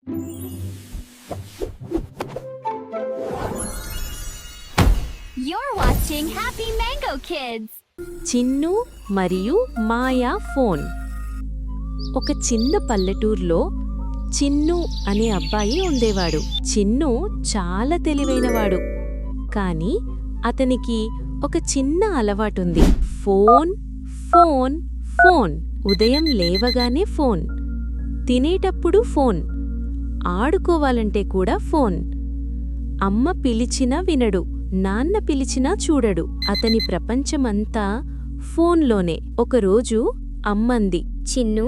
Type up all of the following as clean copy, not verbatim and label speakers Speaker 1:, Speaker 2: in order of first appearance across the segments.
Speaker 1: You're watching Happy Mango Kids.
Speaker 2: Chinnu మరియు మాయా phone. ఒక చిన్న పల్లెటూర్లో చిన్ను అనే అబ్బాయి ఉండేవాడు. చిన్ను చాలా తెలివైనవాడు. కాని అతనికి ఒక చిన్న అలవాటుంది. Phone phone phone. ఉదయం లేవగానే ఫోన్, తినేటప్పుడు ఫోన్, ఆడుకోవాలంటే కూడా ఫోన్. అమ్మ పిలిచినా వినడు, నాన్న పిలిచినా చూడడు. అతని ప్రపంచమంతా ఫోన్లోనే. ఒకరోజు అమ్మంది,
Speaker 3: చిన్ను,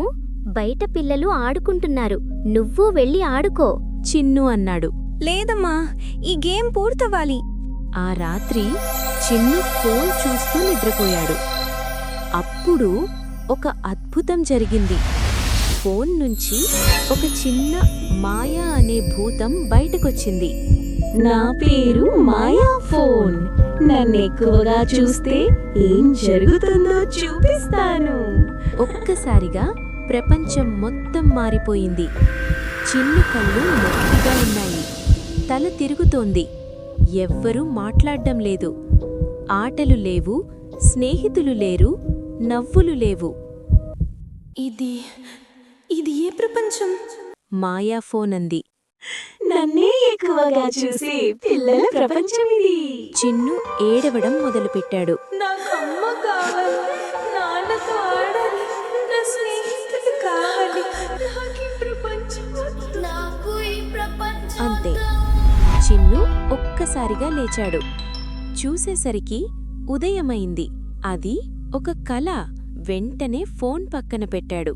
Speaker 3: బయట పిల్లలు ఆడుకుంటున్నారు, నువ్వు వెళ్ళి ఆడుకో.
Speaker 2: చిన్ను అన్నాడు.
Speaker 4: లేదమ్మా, ఈ గేమ్ పూర్తవ్వాలి.
Speaker 2: ఆ రాత్రి చిన్ను ఫోన్ చూస్తూ నిద్రపోయాడు. అప్పుడు ఒక అద్భుతం జరిగింది. ఫోన్ నుంచి ఒక చిన్న మాయా అనే భూతం బయటకొచ్చింది.
Speaker 5: నా పేరు మాయా ఫోన్. నన్నెక్కువగా చూస్తే ఏం జరుగుతుందో చూపిస్తాను.
Speaker 2: ఒక్కసారిగా ప్రపంచం మొత్తం మారిపోయింది. చిన్ను కళ్ళు నొప్పిగా ఉన్నాయి, తల తిరుగుతోంది. ఎవ్వరూ మాట్లాడ్డం లేదు. ఆటలు లేవు, స్నేహితులు లేరు, నవ్వులు లేవు.
Speaker 4: ఇది ఏ ప్రపంచం?
Speaker 2: మాయా ఫోన్ అంది.
Speaker 5: నన్నే ఎక్కువగా చూసే పిల్లల ప్రపంచం ఇది.
Speaker 2: చిన్ను ఏడవడం మొదలుపెట్టాడు.
Speaker 4: నాకు అమ్మ కావాలి, నాన్నతో ఆడాలి, నా స్నేహితులు కావాలి, నాకు ఈ ప్రపంచం.
Speaker 2: అంతే, చిన్ను ఒక్కసారిగా లేచాడు. చూసేసరికి ఉదయమైంది. అది ఒక కల. వెంటనే ఫోన్ పక్కన పెట్టాడు.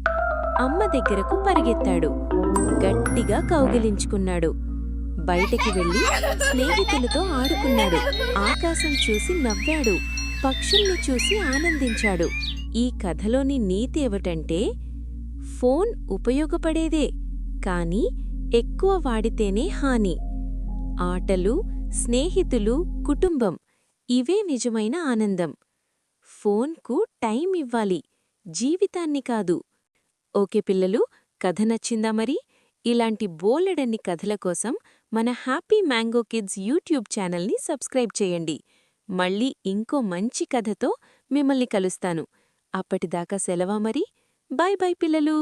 Speaker 2: అమ్మ దగ్గరకు పరిగెత్తాడు. గట్టిగా కౌగిలించుకున్నాడు. బయటికి వెళ్లి స్నేహితులతో ఆడుకున్నాడు. ఆకాశం చూసి నవ్వాడు. పక్షుల్ని చూసి ఆనందించాడు. ఈ కథలోని నీతి ఏమిటంటే, ఫోన్ ఉపయోగపడేదే, కాని ఎక్కువ వాడితేనే హాని. ఆటలు, స్నేహితులు, కుటుంబం ఇవే నిజమైన ఆనందం. ఫోన్కు టైం ఇవ్వాలి, జీవితాన్ని కాదు. ఓకే పిల్లలు, కథ నచ్చిందా మరి? ఇలాంటి బోలెడన్ని కథల కోసం మన హ్యాపీ మ్యాంగో కిడ్స్ యూట్యూబ్ ఛానల్ని సబ్స్క్రైబ్ చేయండి. మళ్ళీ ఇంకో మంచి కథతో మిమ్మల్ని కలుస్తాను. అప్పటిదాకా సెలవా మరి. బాయ్ బాయ్ పిల్లలు.